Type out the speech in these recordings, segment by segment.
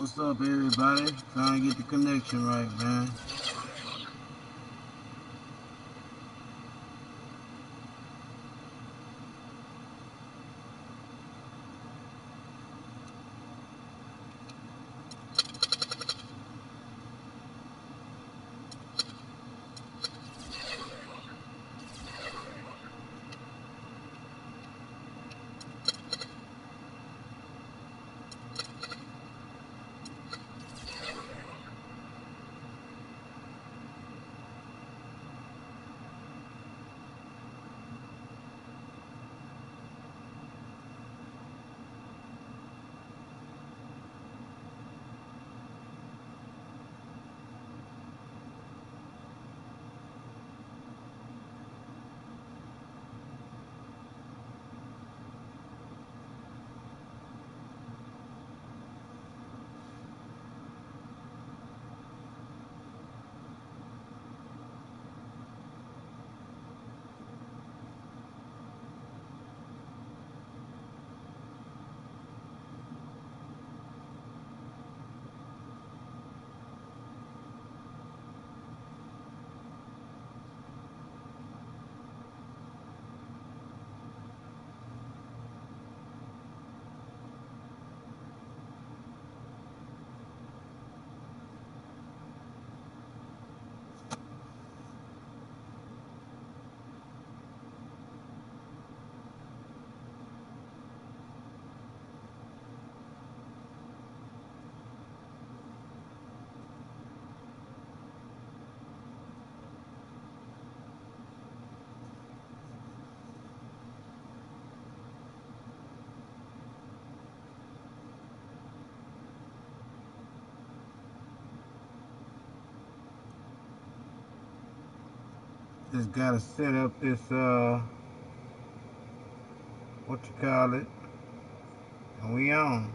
What's up, everybody? Trying to get the connection right, man. Just gotta set up this, what you call it, and we on.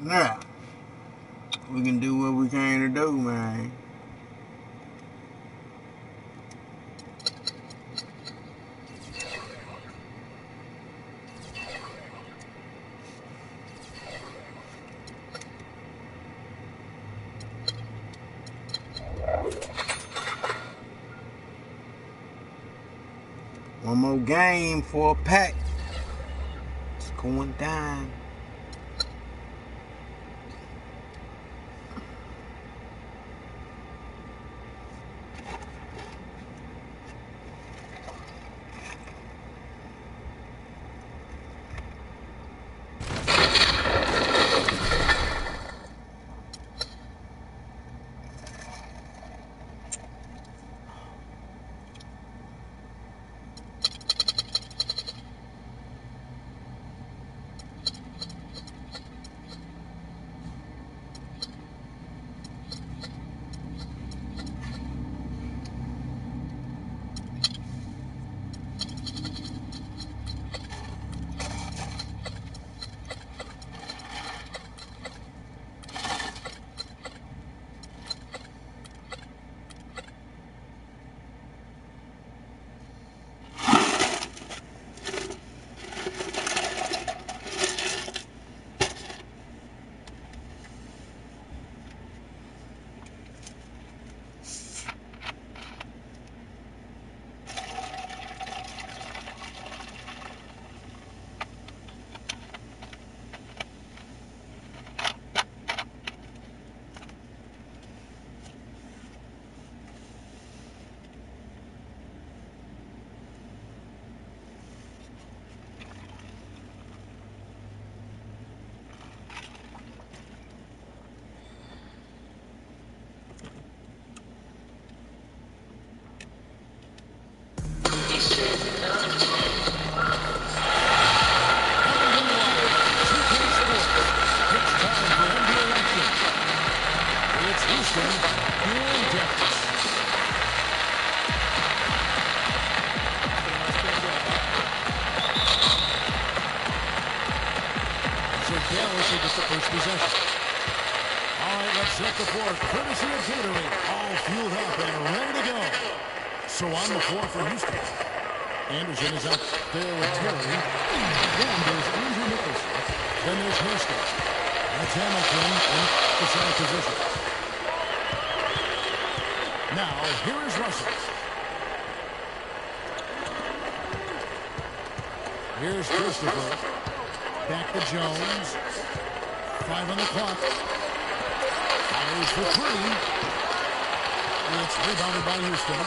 Now, we can do what we came to do, man. One more game for a pack. It's going down. get the first possession. All right, let's set the floor. Courtesy of Gatorade. All fueled up and ready to go. So on the floor for Houston. Anderson is out there with Terry. Then there's Andrew Nicholson. Then there's Houston. That's Hamilton in the center position. Now, here is Russell. Here's Christopher. Back to Jones. 5 on the clock. Fires for 3. And it's rebounded by Houston.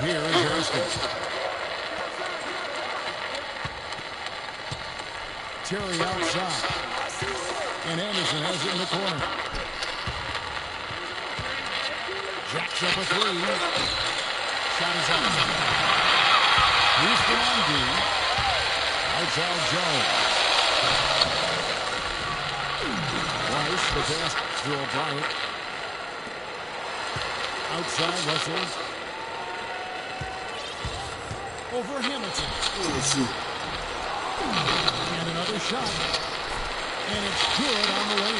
Here is Erskine. Terry outside. And Anderson has it in the corner. Jacks up a 3. Shot is up. Houston on D. Outside Jones. Rice, the pass to O'Brien. Outside Russell. Over Hamilton. And another shot. And it's good on the way.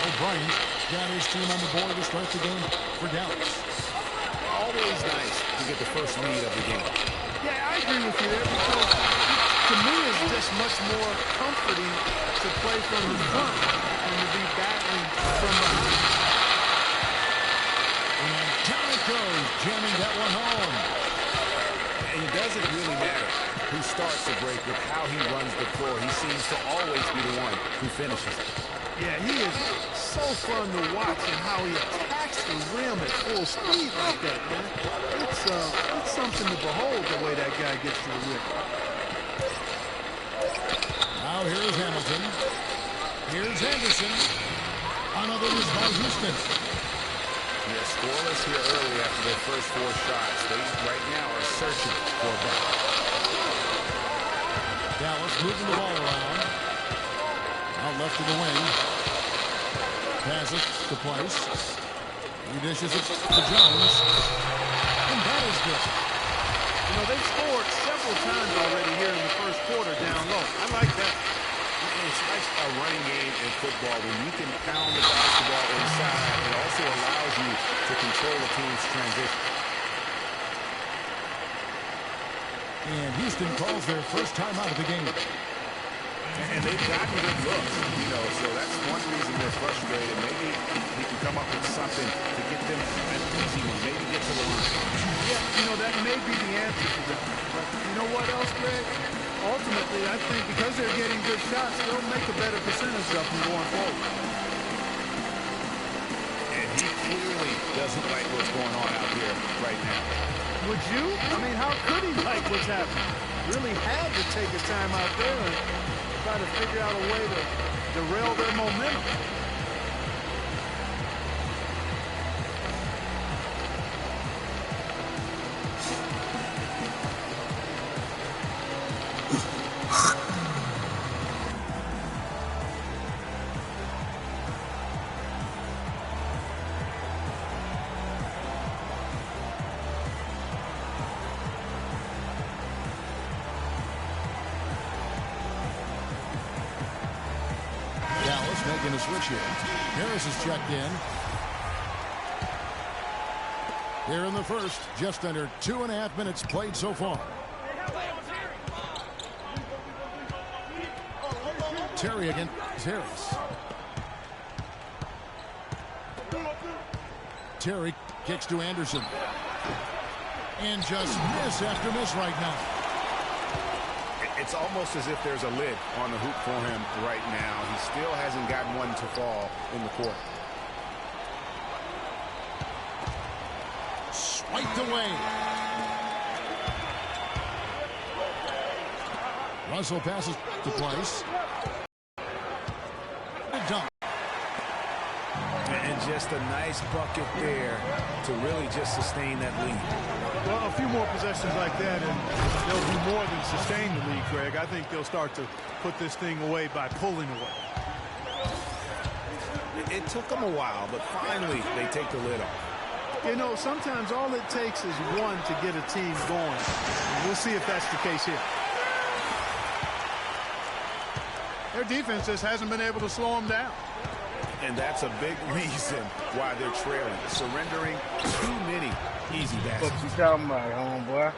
O'Brien got his team on the board to start the game for Dallas. Always nice to get the first lead of the game. Yeah, I agree with you there because to me it's just much more comforting to play from the front than to be battling from behind. And down it goes, jamming that one home. And it doesn't really matter who starts the break with how he runs the floor. He seems to always be the one who finishes it. Yeah, he is so fun to watch and how he attacks the rim at full speed like that, man. It's something to behold the way that guy gets to the rim. Now here's Hamilton. Here's Anderson. Another is by Houston. Yeah, scoreless here early after their first 4 shots. They right now are searching for a bucket. Dallas moving the ball around. Out left to the wing. Pass it to Place. He dishes it to Jones. And that is good. You know, they've scored several times already here in the first quarter down low. I like that. It's like a running game in football when you can pound the basketball inside. It also allows you to control the team's transition. And Houston calls their first time out of the game. And they've gotten good looks, you know, so that's one reason they're frustrated. Maybe he can come up with something to get them an easy one, maybe get to the line. Yeah, you know, that may be the answer to them. But you know what else, Greg? Ultimately, I think because they're getting good shots, they'll make a better percentage of them going forward. And he clearly doesn't like what's going on out here right now. Would you? I mean, how could he like what's happening? Really had to take a time out there and try to figure out a way to derail their momentum. Making a switch here. Harris is checked in. Here in the first, just under 2.5 minutes played so far. Terry against Harris. Terry kicks to Anderson. And just miss after miss right now. It's almost as if there's a lid on the hoop for him right now. He still hasn't gotten one to fall in the court. Swiped away. Russell passes to Price. A dunk. And just a nice bucket there to really just sustain that lead. Well, a few more possessions like that, and they'll do more than sustain the lead, Greg. I think they'll start to put this thing away by pulling away. It took them a while, but finally they take the lid off. You know, sometimes all it takes is one to get a team going. And we'll see if that's the case here. Their defense just hasn't been able to slow them down. And that's a big reason why they're trailing. Surrendering too many easy baskets. What you talking about, homeboy?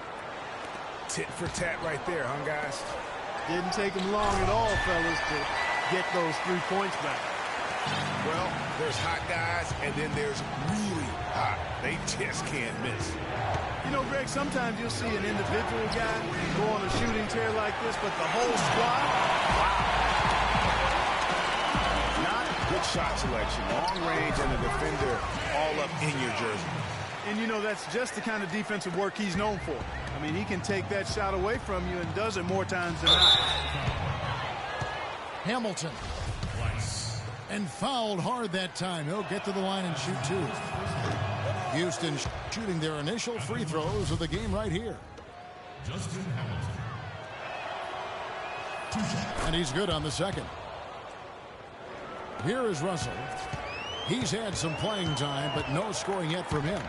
Tit for tat right there, huh, guys? Didn't take them long at all, fellas, to get those 3 points back. Well, there's hot guys, and then there's really hot. They just can't miss. You know, Greg, sometimes you'll see an individual guy go on a shooting tear like this, but the whole squad, Good shot selection, long range, and a defender all up in your jersey. and you know that's just the kind of defensive work he's known for. I mean, he can take that shot away from you and does it more times than not. Hamilton. And fouled hard that time. He'll get to the line and shoot two. Houston shooting their initial free throws of the game right here. Justin Hamilton. And he's good on the second. Here is Russell. He's had some playing time, but no scoring yet from him.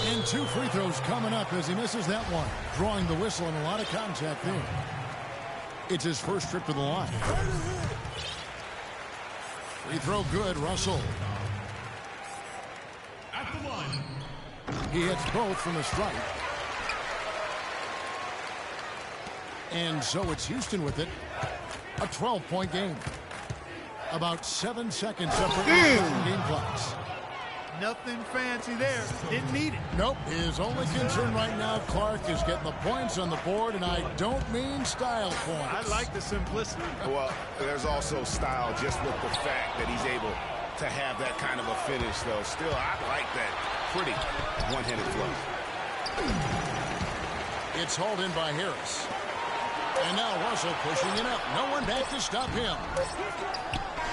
And 2 free throws coming up as he misses that one. Drawing the whistle and a lot of contact there. It's his first trip to the line. Free throw good, Russell. At the line. He hits both from the stripe. And so it's Houston with it. A 12-point game. About 7 seconds separate game clocks. Nothing fancy there. Didn't need it. Nope. His only concern right now, Clark, is getting the points on the board, and I don't mean style points. I like the simplicity. Well, there's also style just with the fact that he's able to have that kind of a finish, though. Still, I like that pretty one-handed flush. It's hauled in by Harris. And now Russell pushing it up. No one back to stop him.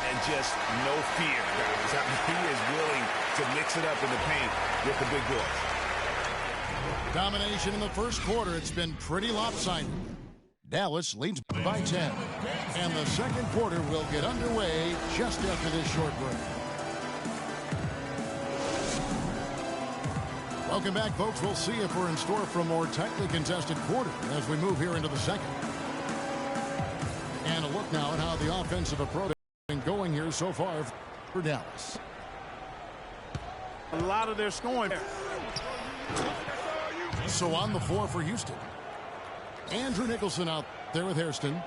And just no fear, guys. I mean, he is willing to mix it up in the paint with the big boys. Domination in the first quarter. It's been pretty lopsided. Dallas leads by 10. And the second quarter will get underway just after this short break. Welcome back, folks. We'll see if we're in store for a more tightly contested quarter as we move here into the second. And a look now at how the offensive approach has been going here so far for Dallas. A lot of their scoring. So on the floor for Houston. Andrew Nicholson out there with Hairston.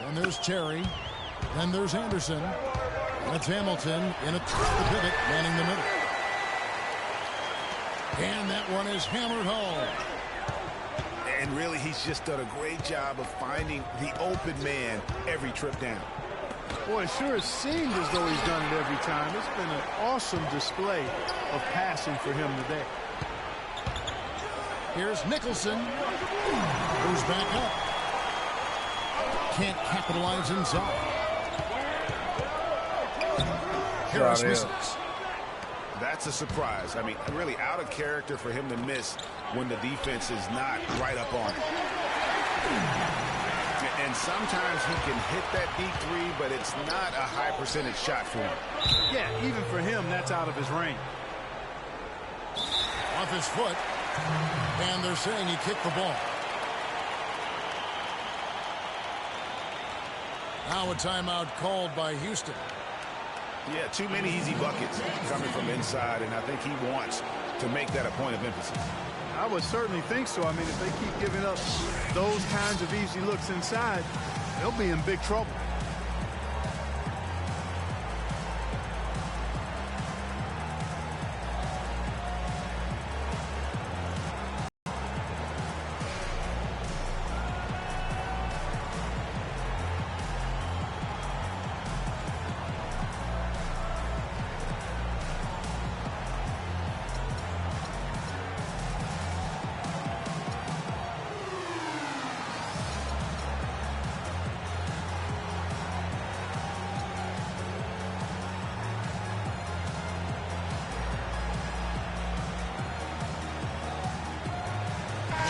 Then there's Terry. Then there's Anderson. And it's Hamilton in the pivot, manning the middle. And that one is hammered home. And really, he's just done a great job of finding the open man every trip down. Boy, it sure seemed as though he's done it every time. It's been an awesome display of passing for him today. Here's Nicholson. Goes back up. Can't capitalize inside. Harris misses. That's a surprise. I mean, really out of character for him to miss when the defense is not right up on him. And sometimes he can hit that deep three, but it's not a high percentage shot for him. Yeah, even for him, that's out of his range. Off his foot. And they're saying he kicked the ball. Now a timeout called by Houston. Yeah, too many easy buckets coming from inside, and I think he wants to make that a point of emphasis. I would certainly think so. I mean, if they keep giving up those kinds of easy looks inside, they'll be in big trouble.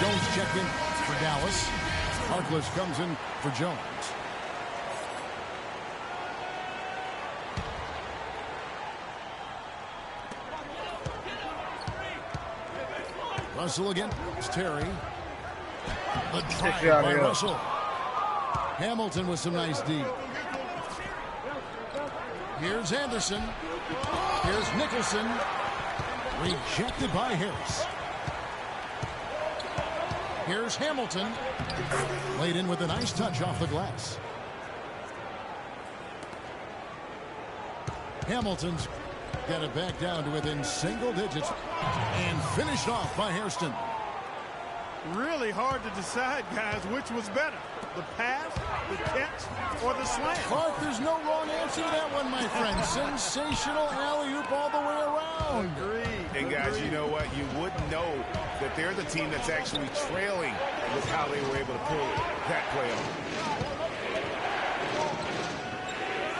Jones checked in for Dallas. Harkless comes in for Jones. Russell again. It's Terry. The drive by Russell. Hamilton with some nice D. Here's Anderson. Here's Nicholson. Rejected by Harris. Here's Hamilton. Laid in with a nice touch off the glass. Hamilton's got it back down to within single digits and finished off by Hairston. Really hard to decide, guys, which was better. The pass, the catch, or the slam. Clark, there's no wrong answer to that one, my friend. Sensational alley-oop all the way around. Agreed. And guys, you know what? You wouldn't know that they're the team that's actually trailing with how they were able to pull that play off.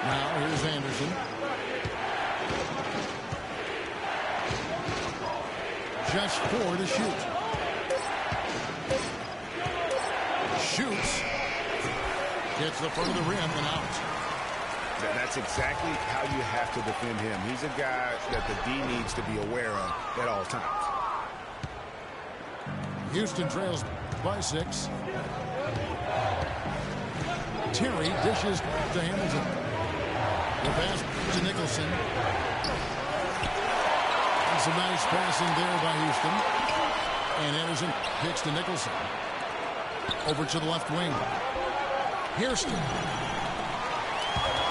Now here's Anderson. Just 4 to shoot. Shoots. Gets the front of the rim and out. That's exactly how you have to defend him. He's a guy that the D needs to be aware of at all times. Houston trails by 6. Terry dishes to Hamilton. The pass to Nicholson. And some nice passing there by Houston. And Anderson kicks to Nicholson. Over to the left wing. Hairston.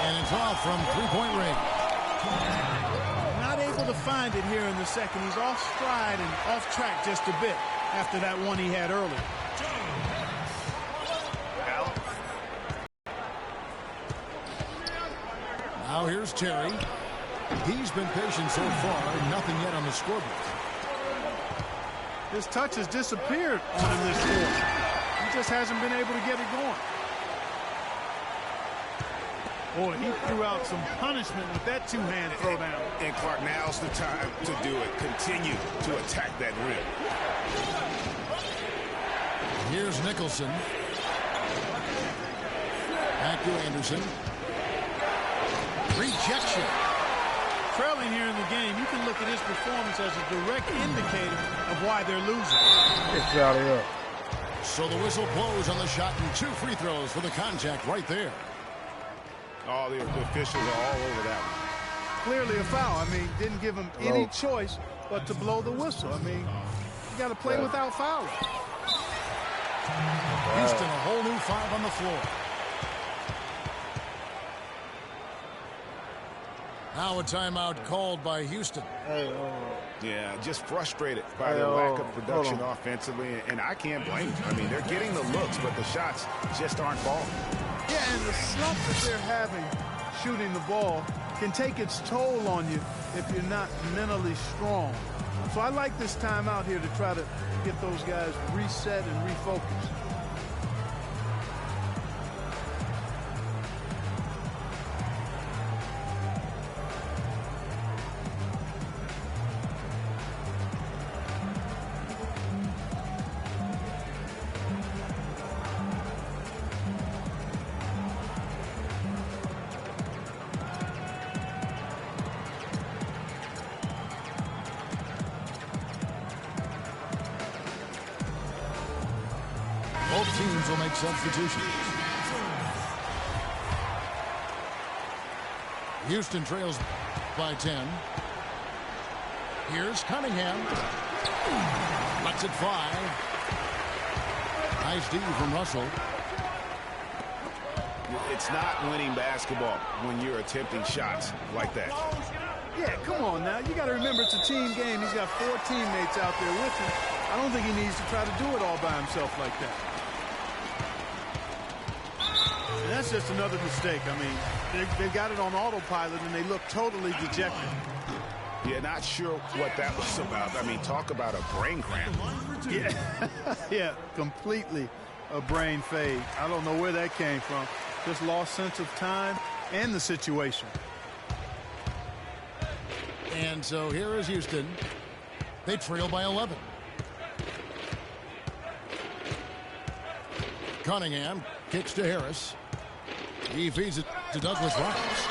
And it's off from three-point range. Not able to find it here in the second. He's off stride and off track just a bit after that one he had earlier. Now here's Terry. He's been patient so far. Nothing yet on the scoreboard. His touch has disappeared on him this quarter. He just hasn't been able to get it going. Boy, he threw out some punishment with that two-hand throwdown. And Clark, now's the time to do it. Continue to attack that rim. Here's Nicholson. Back to Anderson. Rejection. Trailing here in the game, you can look at his performance as a direct indicator of why they're losing. Get out of here. So the whistle blows on the shot and 2 free throws for the contact right there. All the officials are all over that one. Clearly a foul. I mean, didn't give him any choice but to blow the whistle. I mean, you got to play without fouling. Houston, a whole new 5 on the floor. Now a timeout called by Houston. Yeah, just frustrated by their lack of production offensively, and I can't blame them. I mean, they're getting the looks, but the shots just aren't falling. Yeah, and the slump that they're having shooting the ball can take its toll on you if you're not mentally strong. So I like this timeout here to try to get those guys reset and refocused. Both teams will make substitutions. Houston trails by 10. Here's Cunningham. Lets it fly. Nice D from Russell. It's not winning basketball when you're attempting shots like that. Yeah, come on now. You got to remember it's a team game. He's got 4 teammates out there with him. I don't think he needs to try to do it all by himself like that. And that's just another mistake. I mean, they got it on autopilot, and they look totally dejected. Yeah, not sure what that was about. I mean, talk about a brain cramp. Yeah, yeah, completely a brain fade. I don't know where that came from. Just lost sense of time and the situation. And so here is Houston. They trail by 11. Cunningham kicks to Harris. He feeds it to Douglas Rice.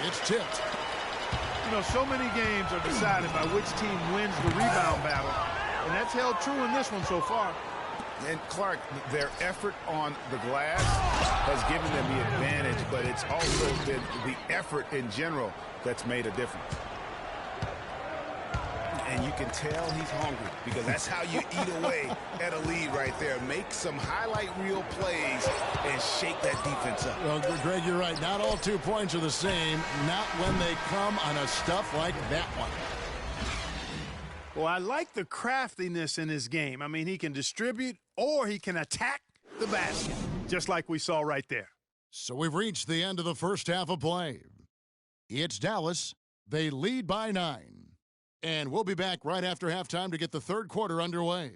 It's tipped. You know, so many games are decided by which team wins the rebound battle, and that's held true in this one so far. And Clark, their effort on the glass has given them the advantage, but it's also been the effort in general that's made a difference. And you can tell he's hungry because that's how you eat away at a lead right there. Make some highlight reel plays and shake that defense up. Well, Greg, you're right. Not all 2 points are the same. Not when they come on a stuff like that one. Well, I like the craftiness in his game. I mean, he can distribute or he can attack the basket, just like we saw right there. So we've reached the end of the first half of play. It's Dallas. They lead by 9. And we'll be back right after halftime to get the third quarter underway.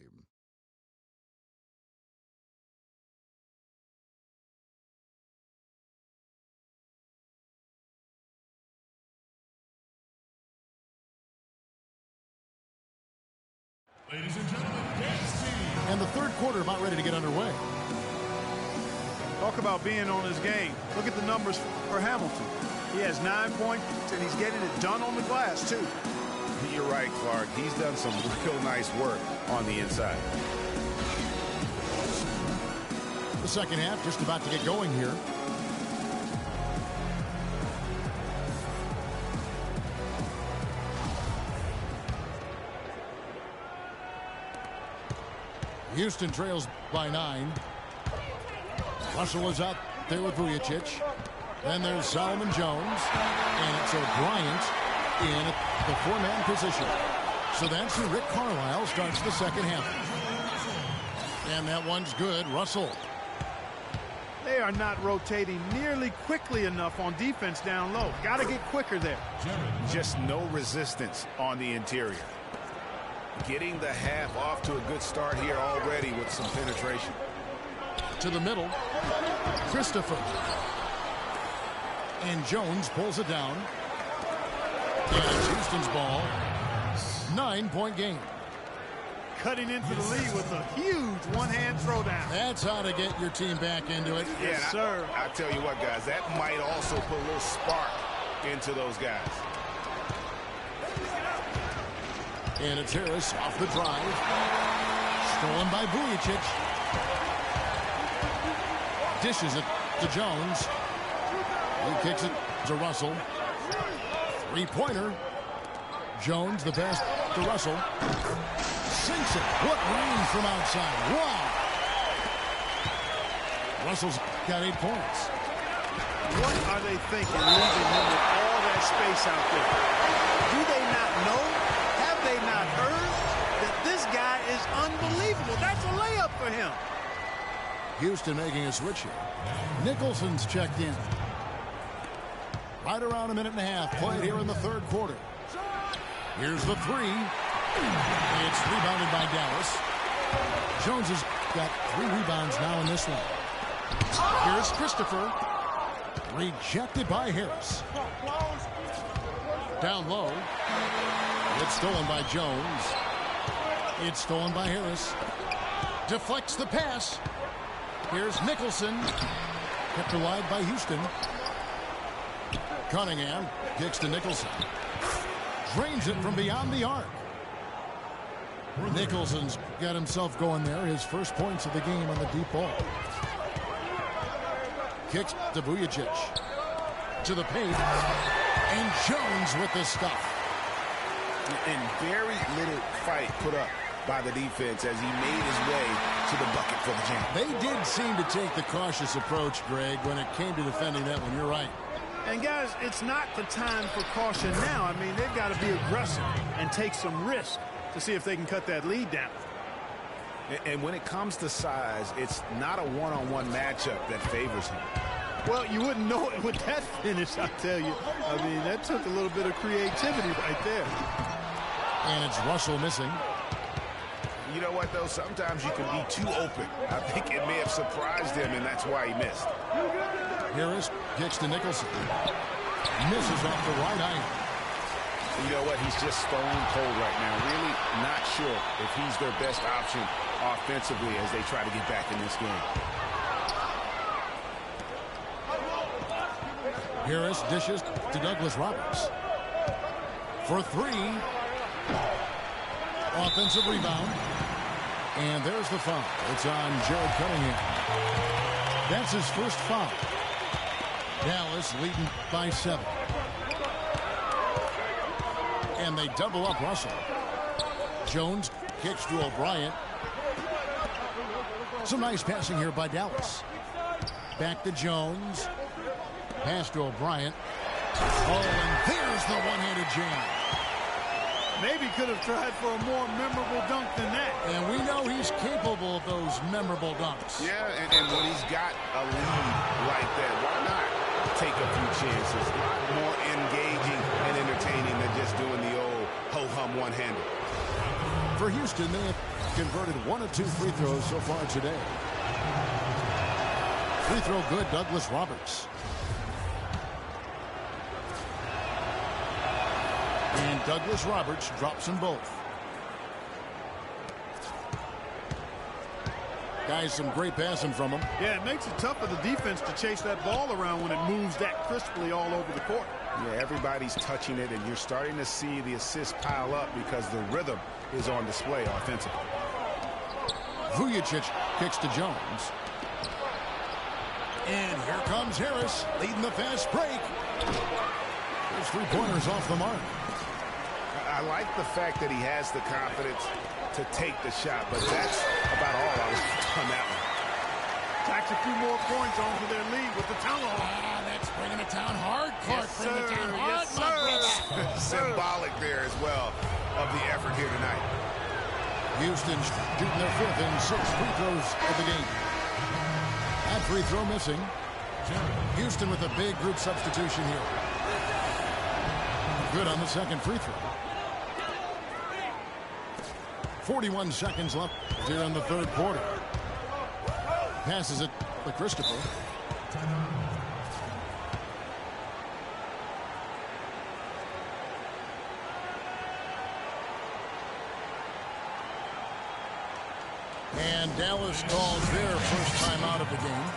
Ladies and gentlemen, dance team. And the third quarter about ready to get underway. Talk about being on his game. Look at the numbers for Hamilton. He has 9 points, and he's getting it done on the glass, too. You're right, Clark. He's done some real nice work on the inside. The second half just about to get going here. Houston trails by 9. Russell is out there with Vujacic. Then there's Solomon Jones. And it's O'Bryant in the 4-man position. So that's who Rick Carlisle starts the second half. And that one's good. Russell. They are not rotating nearly quickly enough on defense down low. Got to get quicker there. Just no resistance on the interior. Getting the half off to a good start here already with some penetration. To the middle. Christopher. And Jones pulls it down. And it's Houston's ball. 9-point game. Cutting into the lead with a huge one-hand throwdown. That's how to get your team back into it. Yes, sir. I tell you what, guys, that might also put a little spark into those guys. And it's Harris off the drive. Stolen by Vujacic. Dishes it to Jones. He kicks it to Russell. 3-pointer. Jones, the pass to Russell. Sinks it. What range from outside. Wow. Russell's got 8 points. What are they thinking leaving him with all that space out there? Do they not know? Have they not heard that this guy is unbelievable? That's a layup for him. Houston making a switch here. Nicholson's checked in. Right around a minute and a half played here in the third quarter. Here's the 3. It's rebounded by Dallas. Jones has got 3 rebounds now in this one. Here's Christopher. Rejected by Harris. Down low. It's stolen by Jones. It's stolen by Harris. Deflects the pass. Here's Nicholson. Kept alive by Houston. Cunningham kicks to Nicholson. Drains it from beyond the arc. Nicholson's got himself going there. His first points of the game on the deep ball. Kicks to Vujacic. to the paint. And Jones with the stop. And very little fight put up by the defense as he made his way to the bucket for the jam. They did seem to take the cautious approach, Greg, when it came to defending that one. You're right. And, guys, it's not the time for caution now. I mean, they've got to be aggressive and take some risk to see if they can cut that lead down. And when it comes to size, it's not a one-on-one matchup that favors him. Well, you wouldn't know it with that finish, I tell you. I mean, that took a little bit of creativity right there. And it's Russell missing. You know what, though? Sometimes you can be too open. I think it may have surprised him, and that's why he missed. Harris kicks to Nicholson. Misses off the right iron. You know what? He's just stone cold right now. Really not sure if he's their best option offensively as they try to get back in this game. Harris dishes to Douglas Roberts. For three. Offensive rebound. And there's the foul. It's on Jared Cunningham. That's his first foul. Dallas leading by 7. And they double up Russell. Jones kicks to O'Brien. Some nice passing here by Dallas. Back to Jones. Pass to O'Brien. Oh, and there's the one-handed jam. Maybe could have tried for a more memorable dunk than that. And we know he's capable of those memorable dunks. Yeah, and when he's got a lead like that, why not take a few chances? More engaging and entertaining than just doing the old ho-hum one-hander. For Houston, they have converted 1 of 2 free throws so far today. Free throw good, Douglas Roberts. And Douglas Roberts drops them both. Guys, some great passing from him. Yeah, it makes it tough for the defense to chase that ball around when it moves that crisply all over the court. Yeah, everybody's touching it, and you're starting to see the assists pile up because the rhythm is on display offensively. Vujicic kicks to Jones. And here comes Harris, leading the fast break. There's 3 pointers off the mark. I like the fact that he has the confidence to take the shot, but that's about all I was on that one. Tacks a few more points onto their lead with the tunnel. That's bringing it down hard. Clark Yes, bringing it down hard. yes, sir. Symbolic there as well of the effort here tonight. Houston shooting their 5th and 6th free throws of the game. That free throw missing. Houston with a big group substitution here. Good on the second free throw. 41 seconds left here in the 3rd quarter. Passes it to Christopher. And Dallas calls their first time out of the game.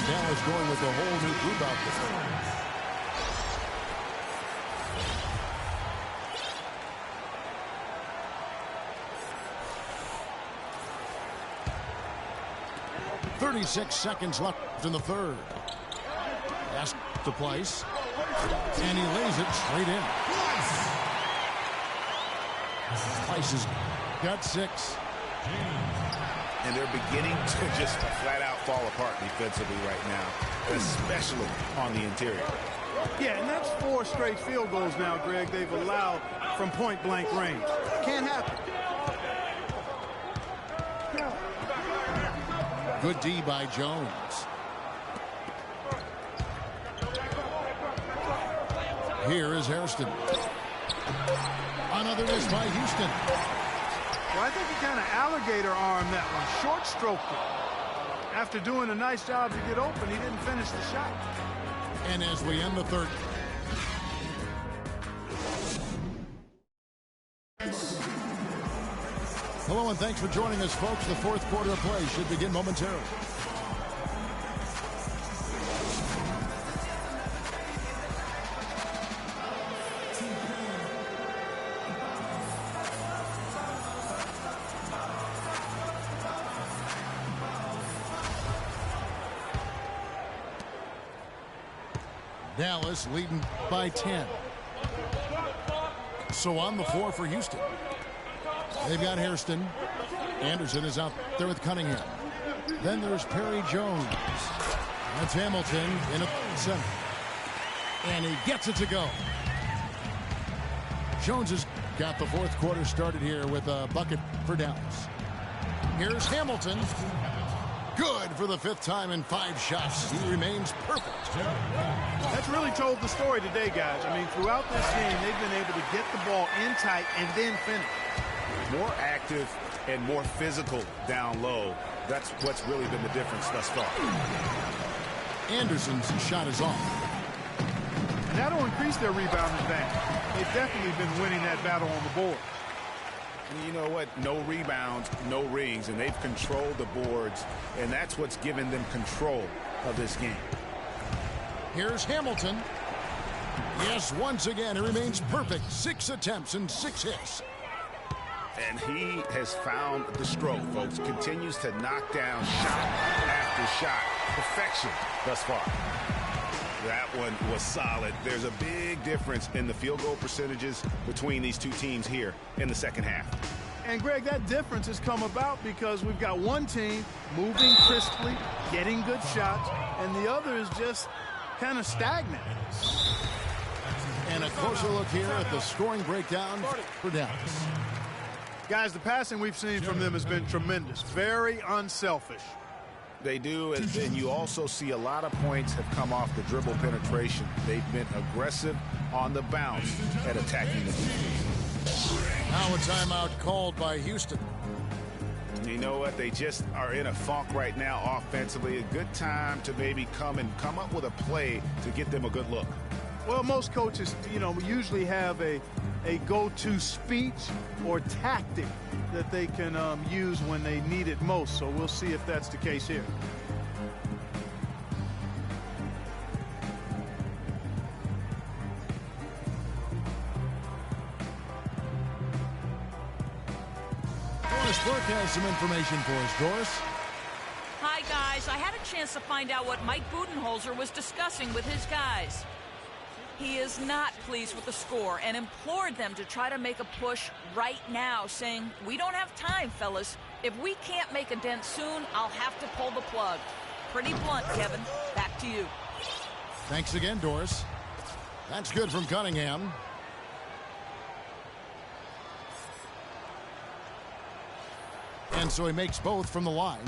Dallas going with a whole new group out there. .36 seconds left in the 3rd. Asked to place. And he lays it straight in. Place has got 6. And they're beginning to just flat out fall apart defensively right now, especially on the interior. Yeah, and that's 4 straight field goals now, Greg, they've allowed from point-blank range. Can't happen. Good D by Jones. Here is Hairston. Another miss by Houston. Well, I think he kind of alligator armed that one, short stroked it. After doing a nice job to get open, he didn't finish the shot. And as we end the third. Hello and thanks for joining us, folks. The fourth quarter of play should begin momentarily. Dallas leading by 10. So on the floor for Houston. They've got Hairston. Anderson is out there with Cunningham. Then there's Perry Jones. That's Hamilton in a center. And he gets it to go. Jones has got the fourth quarter started here with a bucket for Dallas. Here's Hamilton. Good for the 5th time in 5 shots. He remains perfect. That's really told the story today, guys. I mean, throughout this game, they've been able to get the ball in tight and then finish. More active and more physical down low. That's what's really been the difference thus far. Anderson's shot is off. And that'll increase their rebound advantage. They've definitely been winning that battle on the board. And you know what? No rebounds, no rings, and they've controlled the boards, and that's what's given them control of this game. Here's Hamilton. Yes, once again, he remains perfect. 6 attempts and 6 hits. And he has found the stroke, folks. Continues to knock down shot after shot. Perfection thus far. That one was solid. There's a big difference in the field goal percentages between these two teams here in the second half. And, Greg, that difference has come about because we've got one team moving crisply, getting good shots, and the other is just kind of stagnant. And a closer look here at the scoring breakdown for Dallas. Guys, the passing we've seen from them has been tremendous. Very unselfish. They do, and you also see a lot of points have come off the dribble penetration. They've been aggressive on the bounce at attacking the defense. Now a timeout called by Houston. You know what? They just are in a funk right now offensively. A good time to maybe come up with a play to get them a good look. Well, most coaches, usually have a go-to speech or tactic that they can use when they need it most. So we'll see if that's the case here. Doris Burke has some information for us. Doris? Hi, guys. I had a chance to find out what Mike Budenholzer was discussing with his guys. He is not pleased with the score and implored them to try to make a push right now, saying, "We don't have time, fellas. If we can't make a dent soon, I'll have to pull the plug." Pretty blunt, Kevin. Back to you. Thanks again, Doris. That's good from Cunningham. And so he makes both from the line.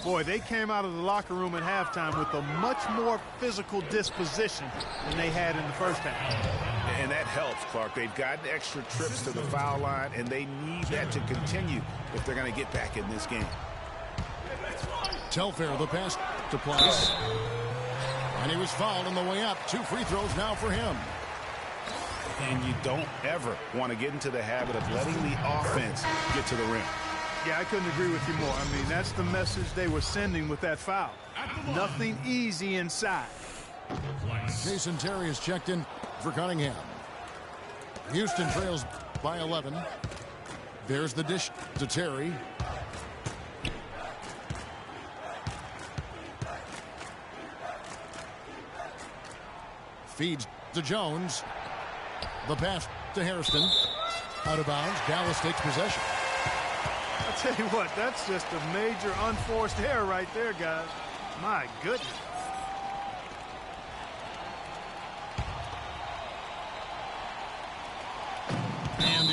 Boy, they came out of the locker room at halftime with a much more physical disposition than they had in the first half. And that helps, Clark. They've gotten extra trips to the foul line, and they need that to continue if they're going to get back in this game. Telfair, the pass to Price. And he was fouled on the way up. 2 free throws now for him. And you don't ever want to get into the habit of letting the offense get to the rim. Yeah, I couldn't agree with you more. I mean, that's the message they were sending with that foul. Nothing easy inside. Jason Terry is checked in for Cunningham. Houston trails by 11. There's the dish to Terry. Feeds to Jones. The pass to Hairston. Out of bounds. Dallas takes possession. I'll tell you what, that's just a major unforced error right there, guys. My goodness.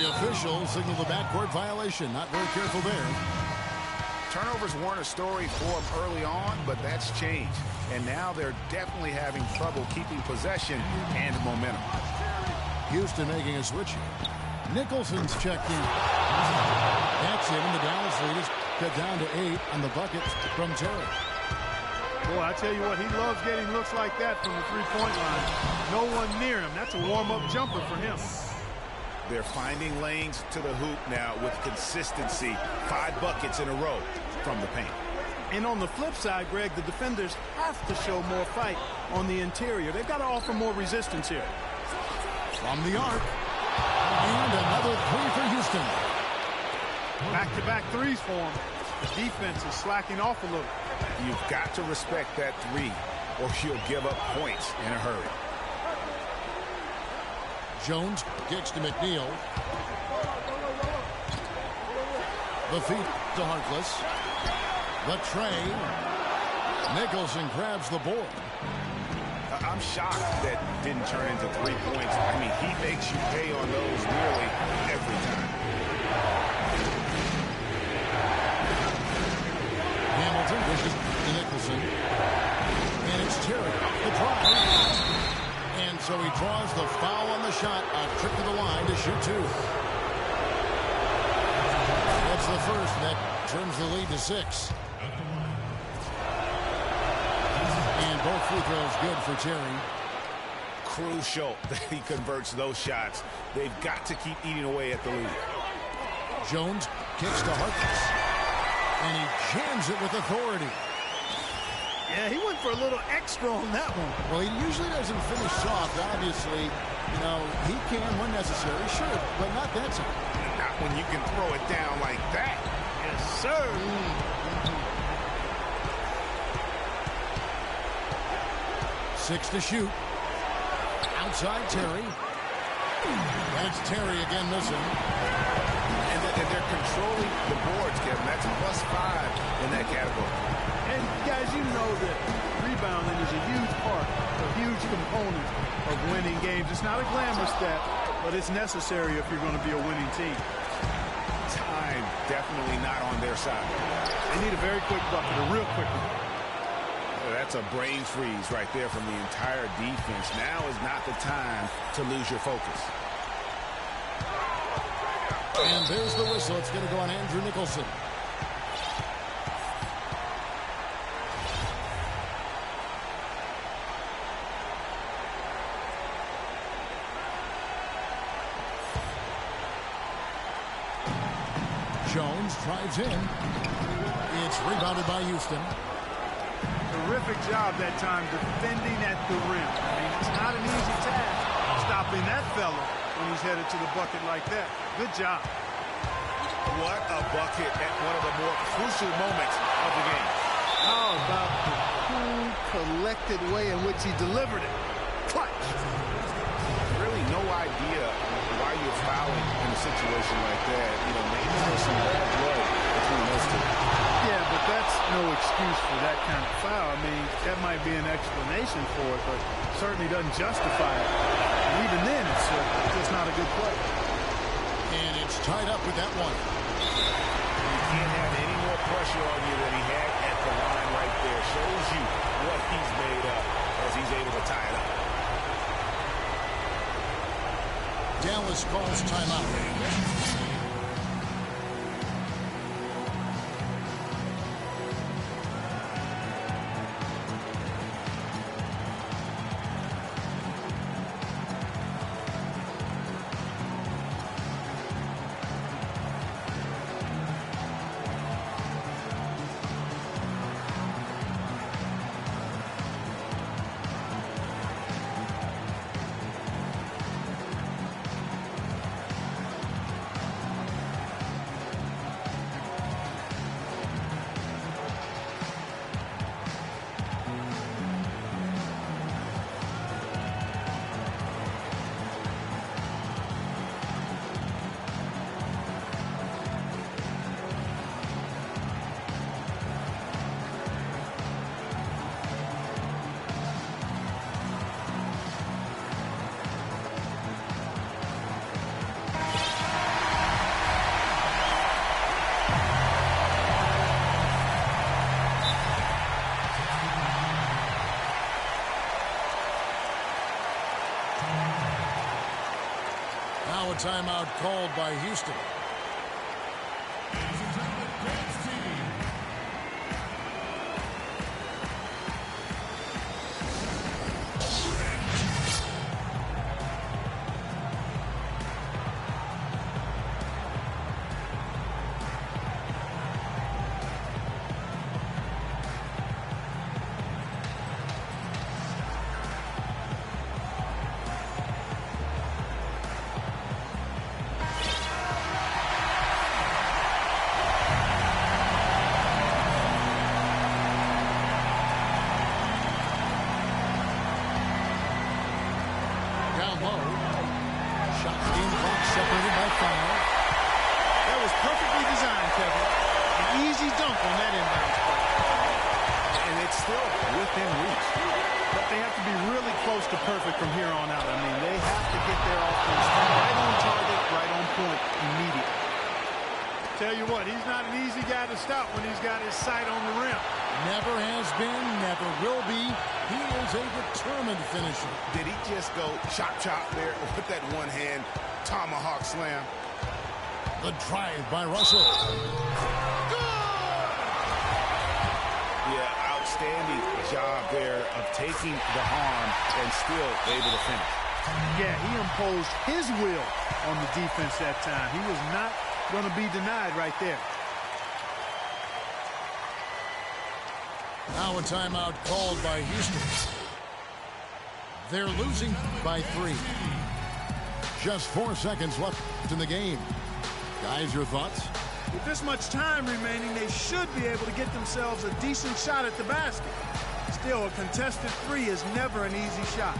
the official signaled the backcourt violation. Not very careful there. Turnovers weren't a story for them early on, but that's changed. And now they're definitely having trouble keeping possession and momentum. Houston making a switch here. Nicholson's checked in. That's it, and the Dallas lead is cut down to 8 on the bucket from Terry. Boy, I tell you what, he loves getting looks like that from the three-point line. No one near him. That's a warm-up jumper for him. They're finding lanes to the hoop now with consistency. 5 buckets in a row from the paint. And on the flip side, Greg, the defenders have to show more fight on the interior. They've got to offer more resistance here. From the arc. And another three for Houston. Back-to-back threes for him. The defense is slacking off a little. You've got to respect that three, or you'll give up points in a hurry. Jones kicks to McNeil. The feed to Harkless. The tray. Nicholson grabs the board. I'm shocked that didn't turn into 3 points. I mean, he makes you pay on those nearly every time. Hamilton pushes to Nicholson. And it's Terry. The drive. And so he draws the foul on the shot. A trip to the line to shoot 2. That's the first. That turns the lead to 6. And both free throws good for Terry. Crucial that he converts those shots. They've got to keep eating away at the lead. Jones kicks to Harkless. And he jams it with authority. Yeah, he went for a little extra on that one. Well, he usually doesn't finish soft, obviously. You know, he can when necessary, sure, but not that time. Not when you can throw it down like that. Yes, sir. 6 to shoot. Outside Terry. That's Terry again missing. And they're controlling the boards, Kevin. That's +5 in that category. And guys, you know that rebounding is a huge part, a huge component of winning games. It's not a glamour stat, but it's necessary if you're going to be a winning team. Time definitely not on their side. They need a very quick bucket, a real quick one. That's a brain freeze right there from the entire defense. Now is not the time to lose your focus. And there's the whistle. It's going to go on Andrew Nicholson. Jones drives in. It's rebounded by Houston. Terrific job that time defending at the rim. I mean, it's not an easy task stopping that fella when he's headed to the bucket like that. Good job. What a bucket at one of the more crucial moments of the game. How about the cool, collected way in which he delivered it? Clutch. Really no idea why you're fouling in a situation like that. You know, maybe there's some bad blood between those two. Yeah, but that's no excuse for that kind of foul. I mean, that might be an explanation for it, but certainly doesn't justify it. And even then, it's just not a good play. And it's tied up with that one. You can't have any more pressure on you than he had at the line right there. Shows you what he's made of as he's able to tie it up. Dallas calls timeout. Now a timeout called by Houston. Ladies and gentlemen, dance team. Down low. Shot game clock separated by foul. That was perfectly designed, Kevin. An easy dunk on that inbounds play. And it's still within reach. But they have to be really close to perfect from here on out. I mean, they have to get their offense right on target, right on point immediately. Tell you what, he's not an easy guy to stop when he's got his sight on the rim. Never has been, never will be. He is a determined finisher. Did he just go chop there with that one-hand tomahawk slam? The drive by Russell. Yeah, outstanding job there of taking the harm and still able to finish. Yeah, he imposed his will on the defense that time. He was not going to be denied right there. Now a timeout called by Houston. They're losing by 3. Just 4 seconds left in the game. Guys, your thoughts? With this much time remaining, they should be able to get themselves a decent shot at the basket. Still, a contested 3 is never an easy shot.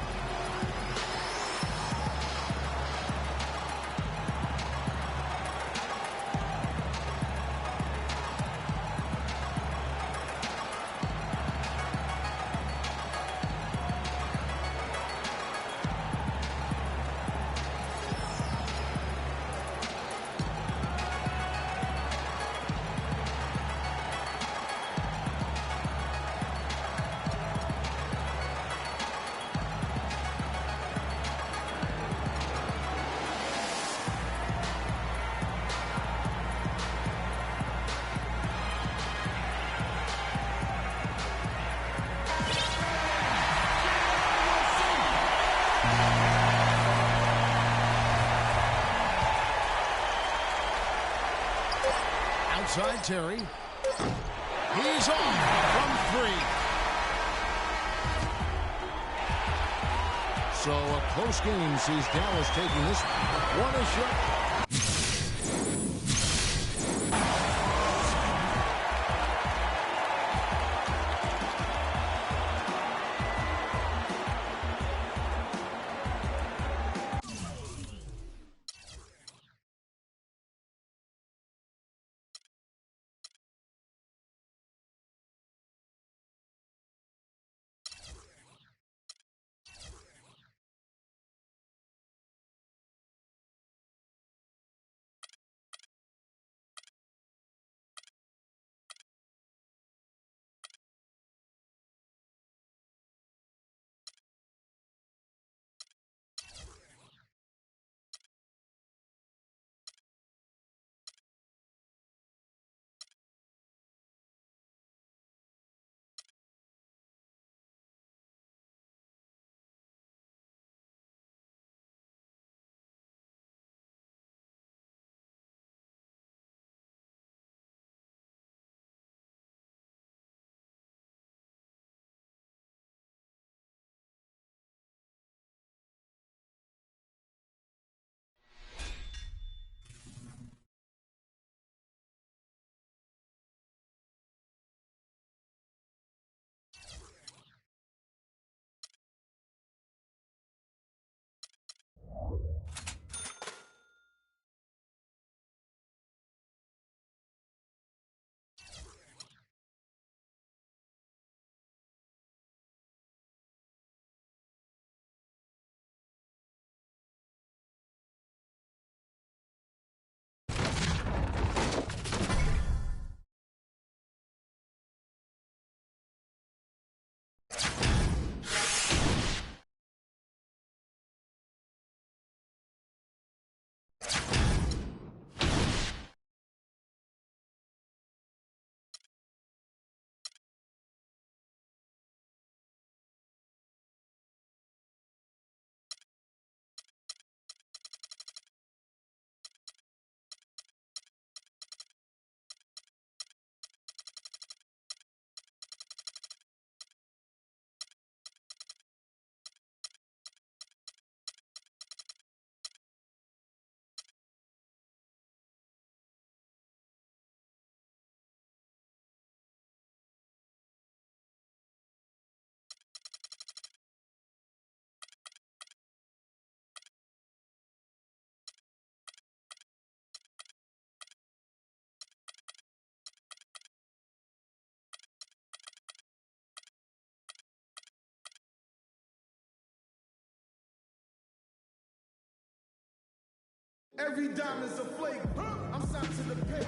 Outside Terry. He's on from 3. So a close game sees Dallas taking this one. What a shot. Every diamond's a flake. I'm sent to the pit.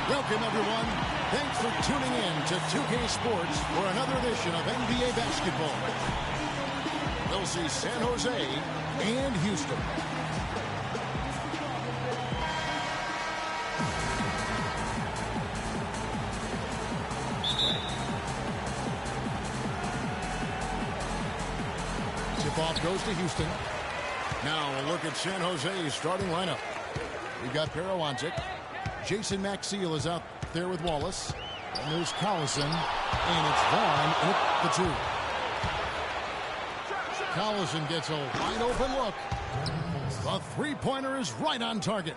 Welcome, everyone. Thanks for tuning in to 2K Sports for another edition of NBA basketball. We'll see San Jose and Houston. Tip-off goes to Houston. Now a look at San Jose's starting lineup. We've got Perowanzik. Jason Maxiel is out there with Wallace. And there's Collison. And it's Vaughn at the 2. Collison gets a wide open look. The three-pointer is right on target.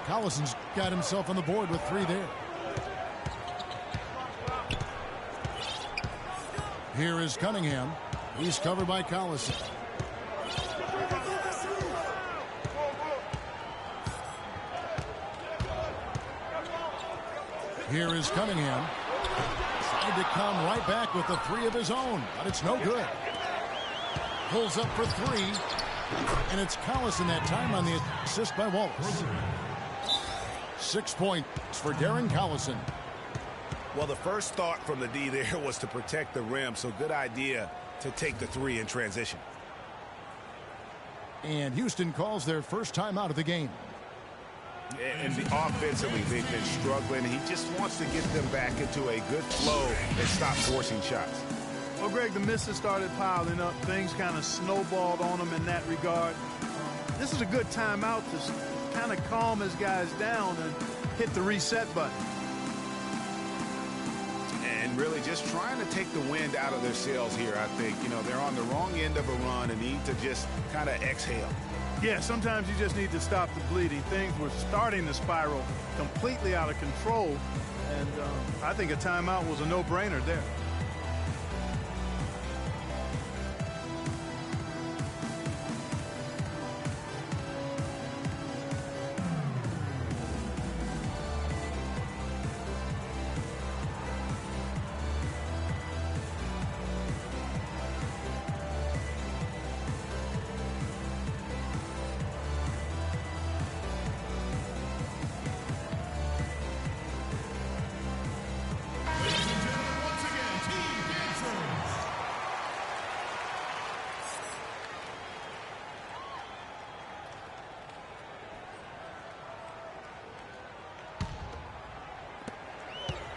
Collison's got himself on the board with 3 there. Here is Cunningham. He's covered by Collison. Here is Cunningham. Tried to come right back with the 3 of his own, but it's no good. Pulls up for 3. And it's Collison that time on the assist by Wallace. 6 points for Darren Collison. Well, the first thought from the D there was to protect the rim, so good idea to take the 3 in transition. And Houston calls their first timeout of the game. And offensively, they've been struggling. He just wants to get them back into a good flow and stop forcing shots. Well, Greg, the misses started piling up. Things kind of snowballed on him in that regard. This is a good timeout to kind of calm his guys down and hit the reset button. And really just trying to take the wind out of their sails here, I think. You know, they're on the wrong end of a run and need to just kind of exhale. Yeah, sometimes you just need to stop the bleeding. Things were starting to spiral completely out of control, and I think a timeout was a no-brainer there.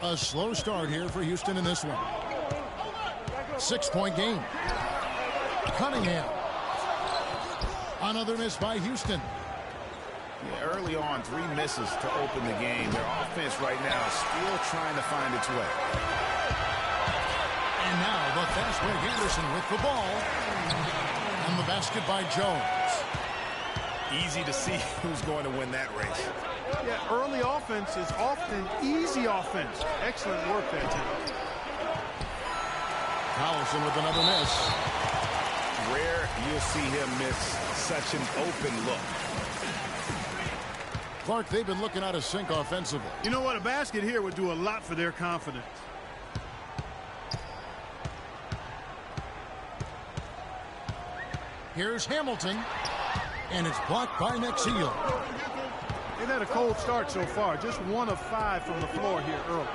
A slow start here for Houston in this one. 6-point game. Cunningham. Another miss by Houston. Yeah, early on, 3 misses to open the game. Their offense right now is still trying to find its way. And now the fast break Anderson with the ball. And the basket by Jones. Easy to see who's going to win that race. Yeah, early offense is often easy offense. Excellent work that time. Collison with another miss. Rare you'll see him miss such an open look. Clark, they've been looking out of sync offensively. You know what? A basket here would do a lot for their confidence. Here's Hamilton. And it's blocked by Maxiel. They've had a cold start so far. Just 1 of 5 from the floor here early.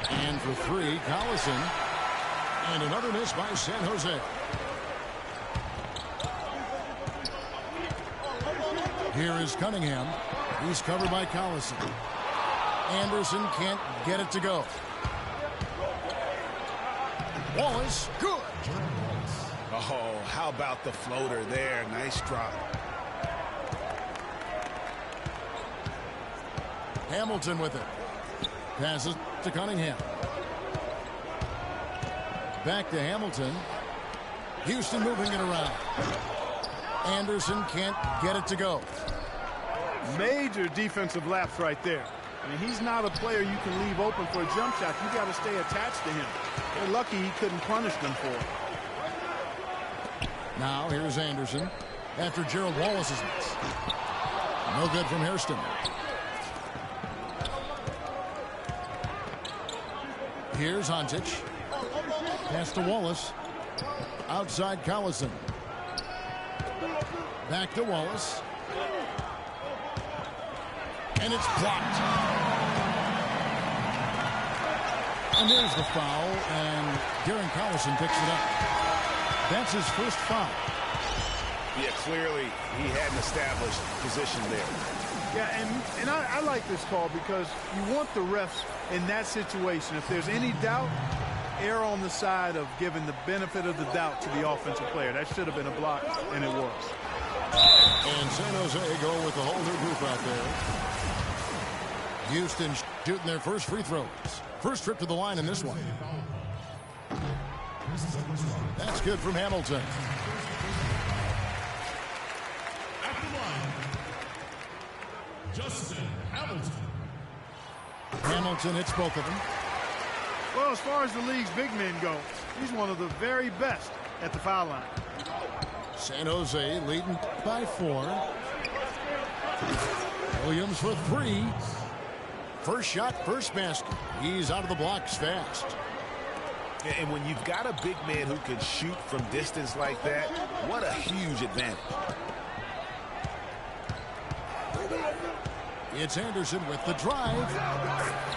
And for 3, Collison. And another miss by San Jose. Here is Cunningham. He's covered by Collison. Anderson can't get it to go. Wallace, good. Oh, how about the floater there? Nice drop. Hamilton with it. Passes to Cunningham. Back to Hamilton. Houston moving it around. Anderson can't get it to go. Major defensive lapse right there. I mean, he's not a player you can leave open for a jump shot. You got to stay attached to him. They're lucky he couldn't punish them for it. Now here's Anderson after Gerald Wallace's miss. No good from Hairston. Here's Hontic. Pass to Wallace. Outside Collison. Back to Wallace. And it's blocked. And there's the foul, and Darren Collison picks it up. That's his first foul. Yeah, clearly he hadn't established position there. Yeah, and I like this call because you want the refs in that situation. If there's any doubt, err on the side of giving the benefit of the doubt to the offensive player. That should have been a block, and it was. And San Jose go with the whole new group out there. Houston shooting their first free throws. First trip to the line in this one. That's good from Hamilton. At the line, Justin Hamilton. Hamilton hits both of them. Well, as far as the league's big men go, he's one of the very best at the foul line. San Jose leading by 4. Williams for 3. First shot, first basket. He's out of the blocks fast. And when you've got a big man who can shoot from distance like that, what a huge advantage. It's Anderson with the drive.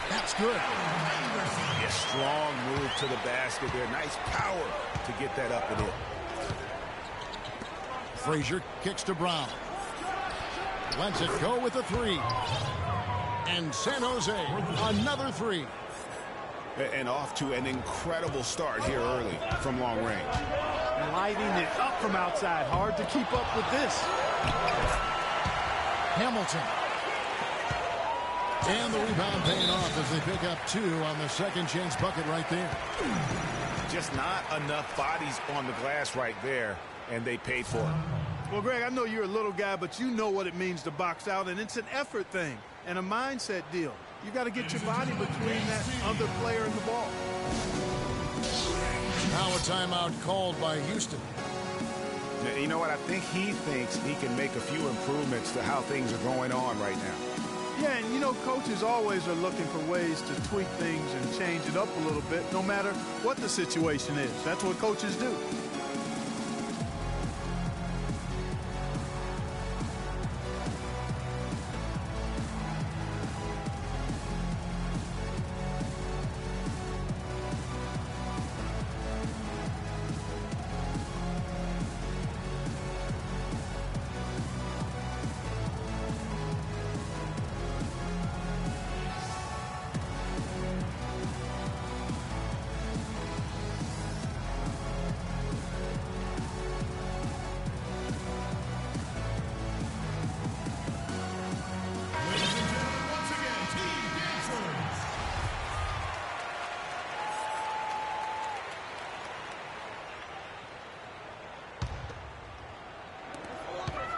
That's good. A strong move to the basket there. Nice power to get that up and in. Frazier kicks to Brown. Lets it go with a 3. And San Jose, another 3. And off to an incredible start here early from long range. Lighting it up from outside. Hard to keep up with this. Hamilton. And the rebound paying off as they pick up 2 on the second chance bucket right there. Just not enough bodies on the glass right there, and they paid for it. Well, Greg, I know you're a little guy, but you know what it means to box out, and it's an effort thing and a mindset deal. You got to get your body between that other player and the ball. Now a timeout called by Houston. Now, you know what? I think he thinks he can make a few improvements to how things are going on right now. Yeah, and you know, coaches always are looking for ways to tweak things and change it up a little bit, no matter what the situation is. That's what coaches do.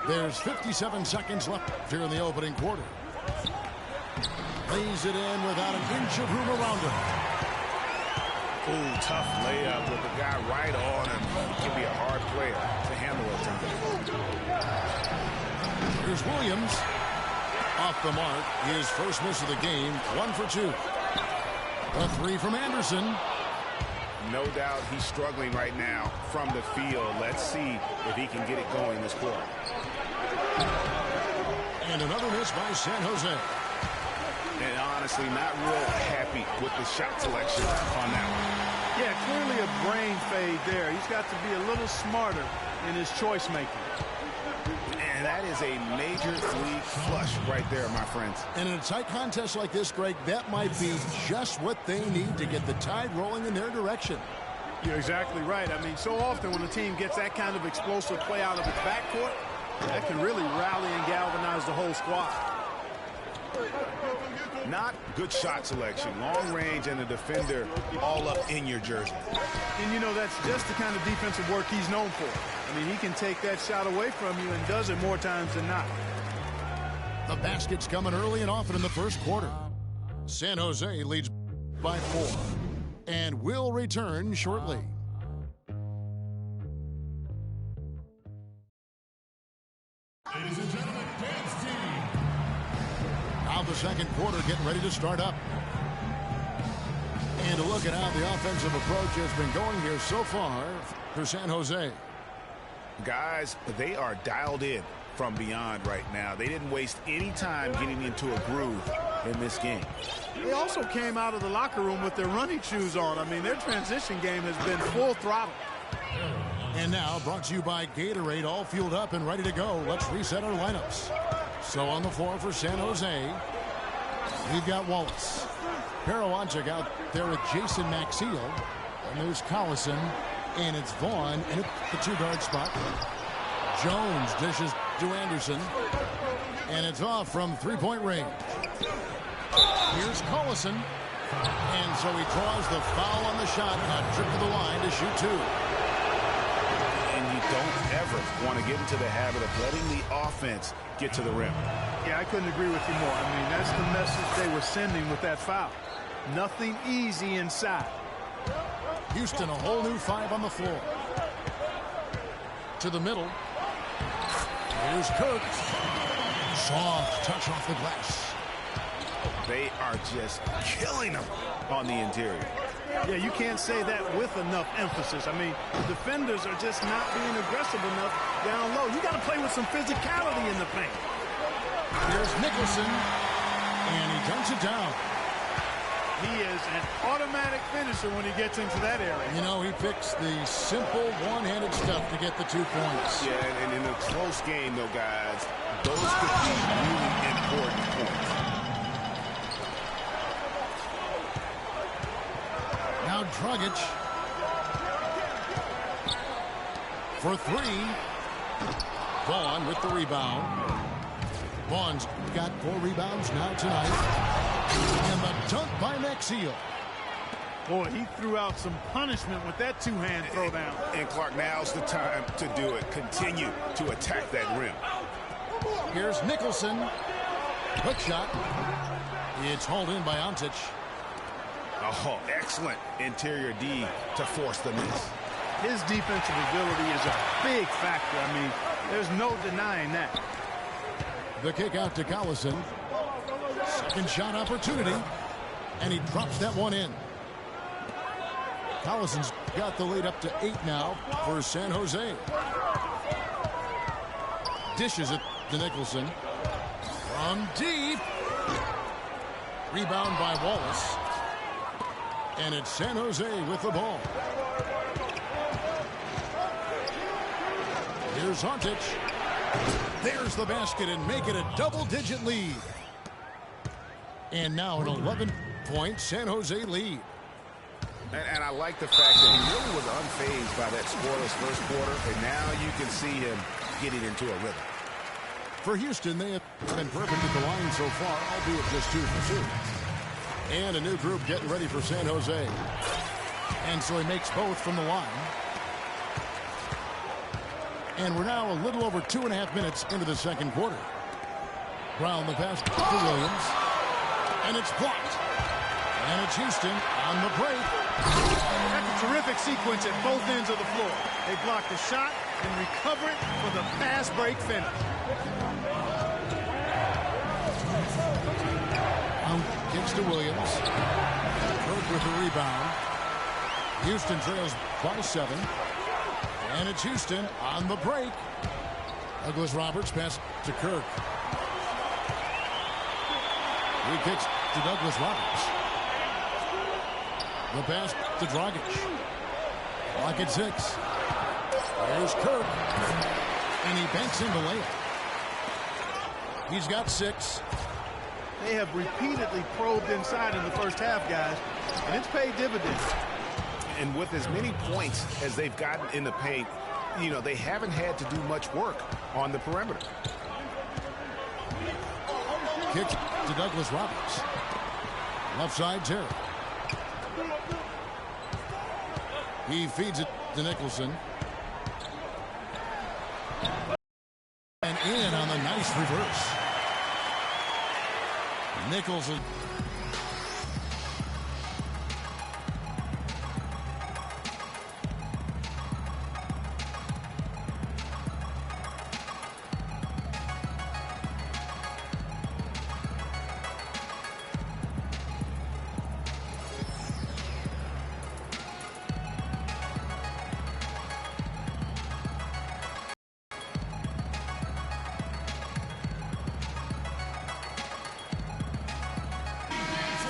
There's 57 seconds left here in the opening quarter. Lays it in without an inch of room around him. Ooh, tough layup with the guy right on him. He can be a hard player to handle at times. Here's Williams. Off the mark. His first miss of the game. 1 for 2. A 3 from Anderson. No doubt he's struggling right now from the field. Let's see if he can get it going this quarter. And another miss by San Jose. And honestly, not real happy with the shot selection on that one. Yeah, clearly a brain fade there. He's got to be a little smarter in his choice making. And that is a major league flush right there, my friends. And in a tight contest like this, Greg, that might be just what they need to get the tide rolling in their direction. You're exactly right. I mean, so often when a team gets that kind of explosive play out of its backcourt, that can really rally and galvanize the whole squad. Not good shot selection, long range, and a defender all up in your jersey. And, you know, that's just the kind of defensive work he's known for. I mean, he can take that shot away from you and does it more times than not. The basket's coming early and often in the first quarter. San Jose leads by 4 and will return shortly. Ladies and gentlemen, dance team. Now the second quarter getting ready to start up. And a look at how the offensive approach has been going here so far for San Jose. Guys, they are dialed in from beyond right now. They didn't waste any time getting into a groove in this game. They also came out of the locker room with their running shoes on. I mean, their transition game has been full throttle. And now, brought to you by Gatorade, all fueled up and ready to go. Let's reset our lineups. So on the floor for San Jose, we've got Wallace. Perowanchik out there with Jason Maxiel. And there's Collison. And it's Vaughn in the two-guard spot. Jones dishes to Anderson. And it's off from three-point range. Here's Collison. And so he draws the foul on the shot. And a trip to the line to shoot 2. And you don't ever want to get into the habit of letting the offense get to the rim. Yeah, I couldn't agree with you more. I mean, that's the message they were sending with that foul. Nothing easy inside. Houston, a whole new 5 on the floor. To the middle. Here's Kirk. Soft touch off the glass. They are just killing them on the interior. Yeah, you can't say that with enough emphasis. I mean, defenders are just not being aggressive enough down low. You got to play with some physicality in the paint. Here's Nicholson. And he dunks it down. He is an automatic finisher when he gets into that area. You know, he picks the simple one-handed stuff to get the 2 points. Yeah, and in a close game, though, guys, those could be really important points. Now Dragic for 3. Vaughn with the rebound. Vaughn's got 4 rebounds now tonight. And the dunk by Maxiel. Boy, he threw out some punishment with that two-hand throwdown. And Clark, now's the time to do it. Continue to attack that rim. Here's Nicholson. Hook shot. It's hauled in by Ontic. Oh, excellent interior D to force the miss. His defensive ability is a big factor. I mean, there's no denying that. The kick out to Collison. Second shot opportunity. And he drops that one in. Collison's got the lead up to 8 now for San Jose. Dishes it to Nicholson. From deep. Rebound by Wallace. And it's San Jose with the ball. Here's Ontic. There's the basket and make it a double-digit lead. And now an 11-point San Jose lead. And I like the fact that he really was unfazed by that scoreless first quarter. And now you can see him getting into a rhythm. For Houston, they have been perfect at the line so far, albeit just 2 for 2. And a new group getting ready for San Jose. And so he makes both from the line. And we're now a little over 2.5 minutes into the second quarter. Brown the pass to Williams. And it's blocked. And it's Houston on the break. That's a terrific sequence at both ends of the floor. They block the shot and recover it for the fast break finish. Kicks to Williams. Kirk with the rebound. Houston trails by 7. And it's Houston on the break. Douglas Roberts pass to Kirk. He kicks to Douglas Roberts. The pass to Dragic. Clock at 6. There's Kirk. And he banks in the layup. He's got 6. They have repeatedly probed inside in the first half, guys, and it's paid dividends. And with as many points as they've gotten in the paint, you know, they haven't had to do much work on the perimeter. Kick to Douglas Roberts. Left side, Terry. He feeds it to Nicholson. And in on the nice reverse. Nicholson.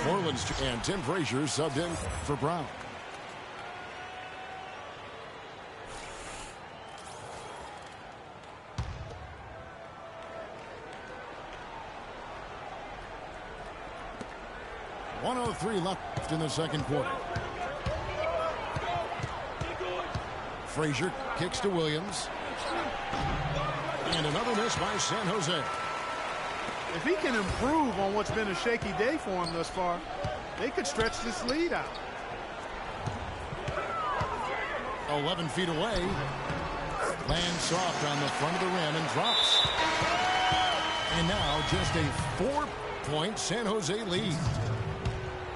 Portland's and Tim Frazier subbed in for Brown. .103 left in the second quarter. Frazier kicks to Williams. And another miss by San Jose. If he can improve on what's been a shaky day for him thus far, they could stretch this lead out. 11 feet away. Lands soft on the front of the rim and drops. And now just a 4-point San Jose lead.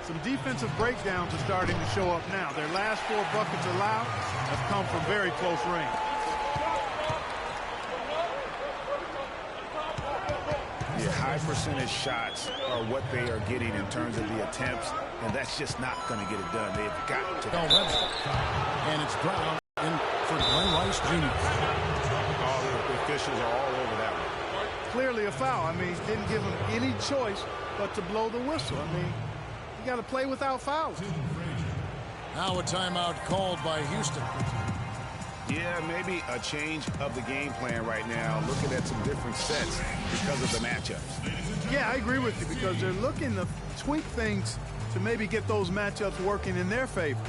Some defensive breakdowns are starting to show up now. Their last 4 buckets allowed have come from very close range. High percentage shots are what they are getting in terms of the attempts, and that's just not going to get it done. They've got to. And it's Brown in for Glenn Rice Jr. All the officials are all over that one. Clearly a foul. I mean, didn't give him any choice but to blow the whistle. I mean, you got to play without fouls. Now a timeout called by Houston. Yeah, maybe a change of the game plan right now, looking at some different sets because of the matchups. Yeah, I agree with you because they're looking to tweak things to maybe get those matchups working in their favor.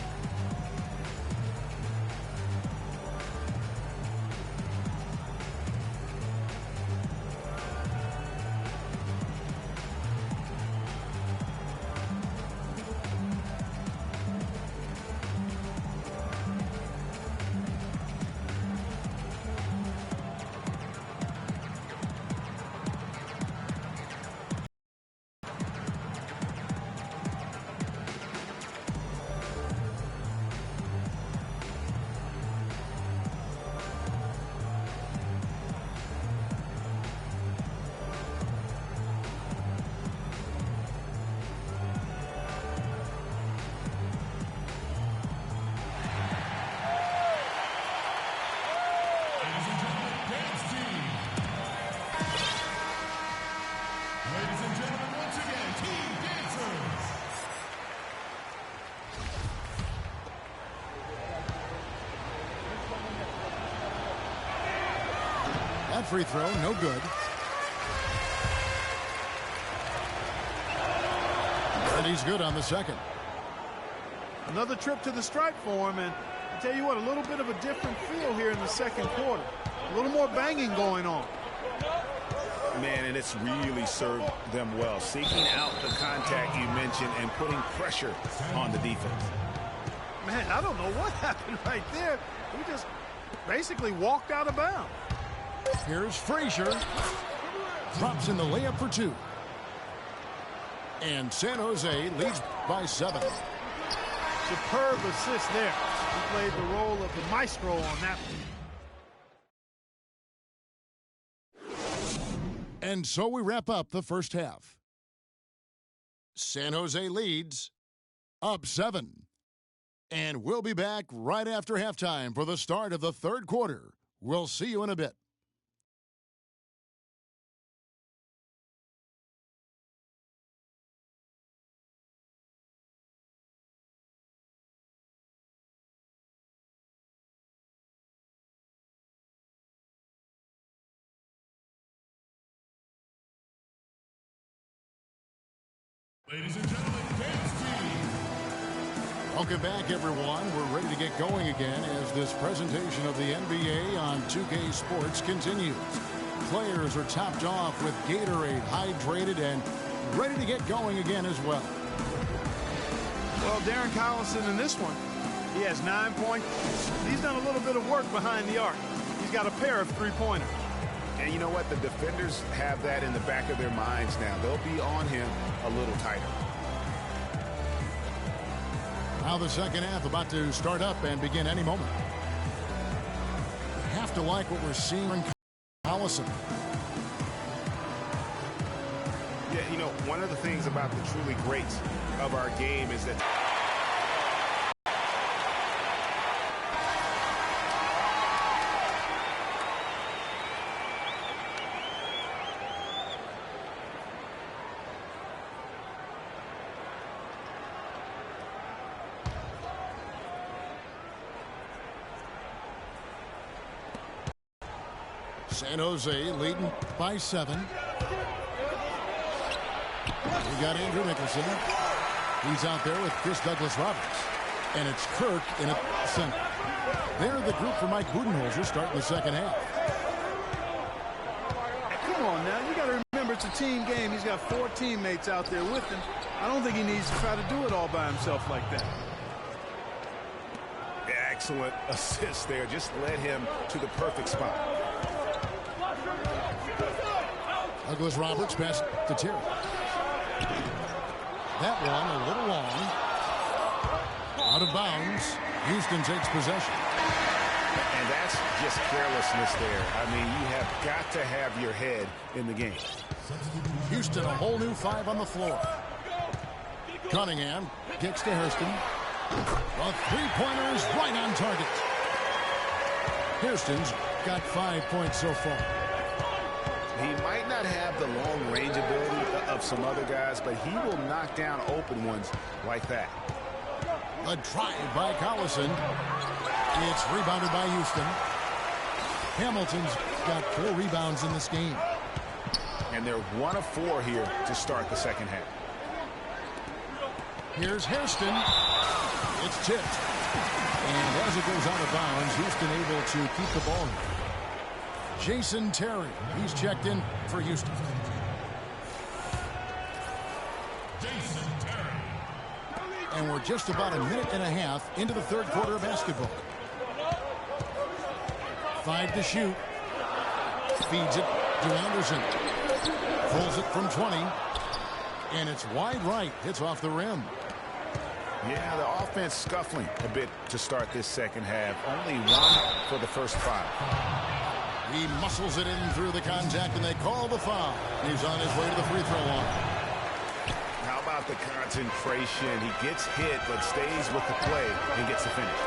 That free throw, no good. And he's good on the second. Another trip to the stripe for him, and I tell you what, a little bit of a different feel here in the second quarter. A little more banging going on. Man, and it's really served them well. Seeking out the contact you mentioned and putting pressure on the defense. Man, I don't know what happened right there. He just basically walked out of bounds. Here's Frazier. Drops in the layup for 2. And San Jose leads by 7. Superb assist there. He played the role of the maestro on that one. And so we wrap up the first half. San Jose leads up 7. And we'll be back right after halftime for the start of the third quarter. We'll see you in a bit. Ladies and gentlemen, dance team. Welcome back, everyone. We're ready to get going again as this presentation of the NBA on 2K Sports continues. Players are topped off with Gatorade, hydrated, and ready to get going again as well. Well, Darren Collison in this one, he has 9 points. He's done a little bit of work behind the arc. He's got a pair of three-pointers. And you know what? The defenders have that in the back of their minds now. They'll be on him a little tighter. Now the second half about to start up and begin any moment. You have to like what we're seeing in Collison. Yeah, you know, one of the things about the truly greats of our game is that San Jose leading by 7. We got Andrew Nicholson. He's out there with Chris Douglas-Roberts. And it's Kirk in a center. They're the group for Mike Budenholzer starting the second half. Come on now, you got to remember it's a team game. He's got 4 teammates out there with him. I don't think he needs to try to do it all by himself like that. excellent assist there. Just led him to the perfect spot. Douglas-Roberts pass to Terry. That one a little long. Out of bounds. Houston takes possession. And that's just carelessness there. I mean, you have got to have your head in the game. Houston, a whole new 5 on the floor. Cunningham kicks to Hairston. A three-pointer is right on target. Hairston's got 5 points so far. He might not have the long-range ability of some other guys, but he will knock down open ones like that. A drive by Collison. It's rebounded by Houston. Hamilton's got 4 rebounds in this game. And they're 1 of 4 here to start the second half. Here's Hairston. It's tipped. And as it goes out of bounds, Houston able to keep the ball. Jason Terry, he's checked in for Houston. Jason Terry. And we're just about a minute and a half into the third quarter of basketball. 5 to shoot. Feeds it to Anderson. Pulls it from 20. And it's wide right. Hits off the rim. Yeah, the offense scuffling a bit to start this second half. Only 1 for the first 5. He muscles it in through the contact, and they call the foul. He's on his way to the free throw line. How about the concentration? He gets hit, but stays with the play and gets the finish.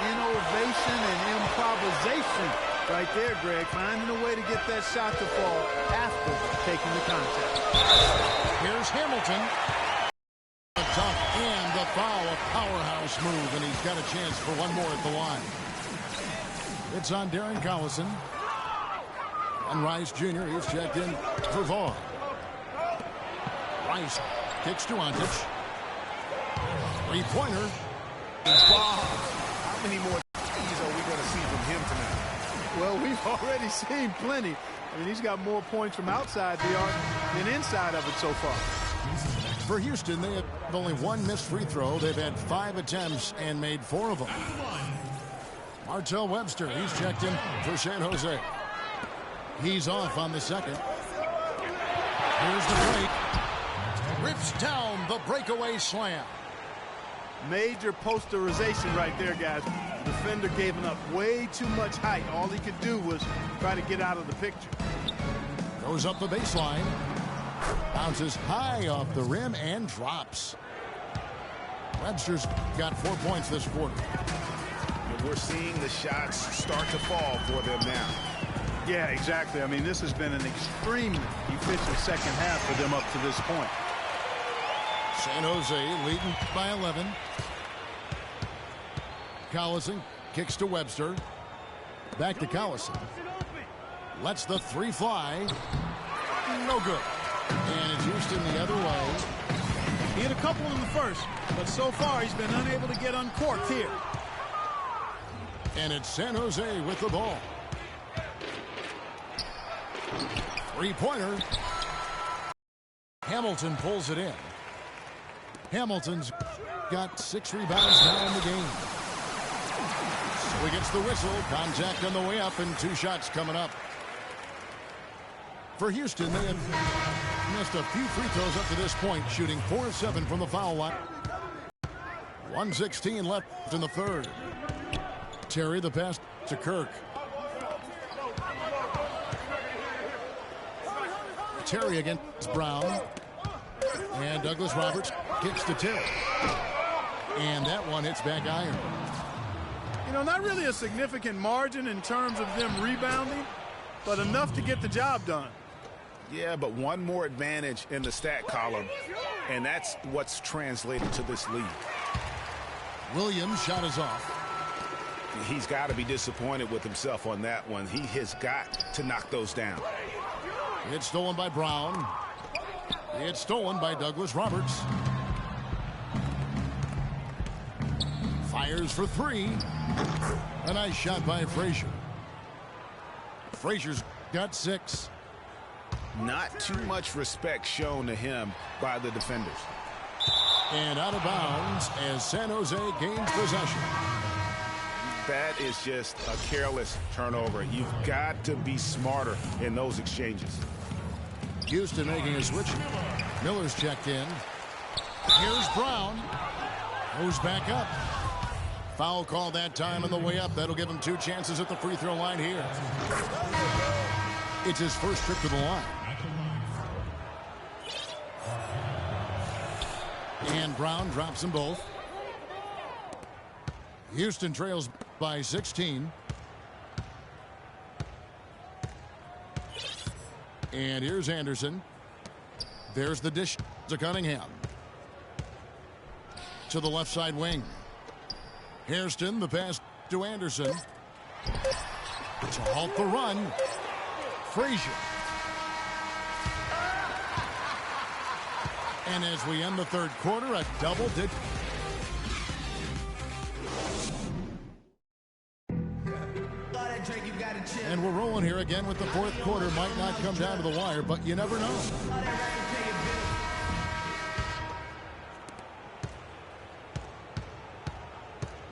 Innovation and improvisation right there, Greg. Finding a way to get that shot to fall after taking the contact. Here's Hamilton. A dunk and the foul, a powerhouse move, and he's got a chance for 1 more at the line. It's on Darren Collison. And Rice Jr. is checked in for Vaughn. Rice kicks to Antich. Three-pointer. Wow. How many more threes are we going to see from him tonight? Well, we've already seen plenty. I mean, he's got more points from outside the arc than inside of it so far. For Houston, they have only 1 missed free throw. They've had 5 attempts and made 4 of them. Martell Webster, he's checked in for San Jose. He's off on the second. Here's the break. Rips down the breakaway slam. Major posterization right there, guys. The defender gave him up way too much height. All he could do was try to get out of the picture. Goes up the baseline. Bounces high off the rim and drops. Webster's got 4 points this quarter. We're seeing the shots start to fall for them now. Yeah, exactly. I mean, this has been an extremely efficient second half for them up to this point. San Jose leading by 11. Collison kicks to Webster. Back to Collison. Lets the 3 fly. No good. And it's Houston the other way. He hit a couple in the first, but so far he's been unable to get uncorked here. And it's San Jose with the ball. Three-pointer. Hamilton pulls it in. Hamilton's got 6 rebounds now in the game. So he gets the whistle. Contact on the way up and 2 shots coming up. For Houston, they have missed a few free throws up to this point, shooting 4 of 7 from the foul line. 1:16 left in the third. Terry the pass to Kirk. Terry against Brown. And Douglas Roberts kicks to Terry. And that one hits back iron. You know, not really a significant margin in terms of them rebounding, but enough to get the job done. Yeah, but one more advantage in the stat column, and that's what's translated to this lead. Williams' shot is off. He's got to be disappointed with himself on that one. He has got to knock those down. It's stolen by Brown. It's stolen by Douglas Roberts. Fires for 3. A nice shot by Frazier. Frazier's got 6. Not too much respect shown to him by the defenders. And out of bounds as San Jose gains possession. That is just a careless turnover. You've got to be smarter in those exchanges. Houston making a switch. Miller's checked in. Here's Brown. Goes back up. Foul call that time on the way up. That'll give him 2 chances at the free throw line here. It's his first trip to the line. And Brown drops them both. Houston trails by 16. And here's Anderson. There's the dish to Cunningham. To the left side wing. Hairston, the pass to Anderson. To halt the run. Frazier. And as we end the third quarter, a double digit. And we're rolling here again with the fourth quarter. Might not come down to the wire, but you never know.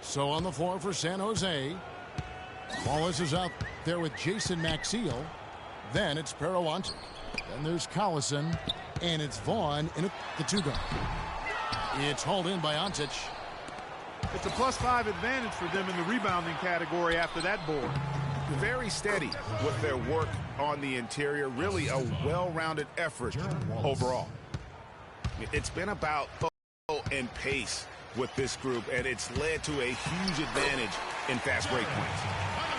So on the floor for San Jose, Wallace is out there with Jason Maxiel. Then it's Parawanti. Then there's Collison. And it's Vaughn in the 2-guard. It's hauled in by Ontic. It's a +5 advantage for them in the rebounding category after that board. Very steady with their work on the interior. Really a well-rounded effort overall. It's been about flow and pace with this group, and it's led to a huge advantage in fast break points.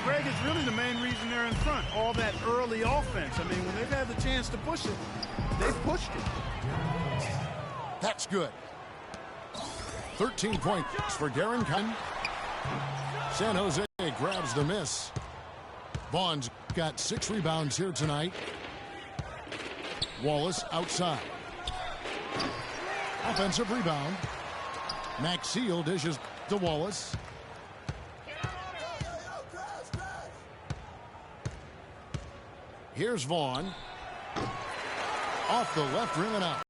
Greg, it's really the main reason they're in front. All that early offense. I mean, when they've had the chance to push it, they've pushed it. That's good. 13 points for Darren Cunn. San Jose grabs the miss. Vaughn's got 6 rebounds here tonight. Wallace outside. Offensive rebound. Maxiel dishes to Wallace. Here's Vaughn. Off the left rim and out.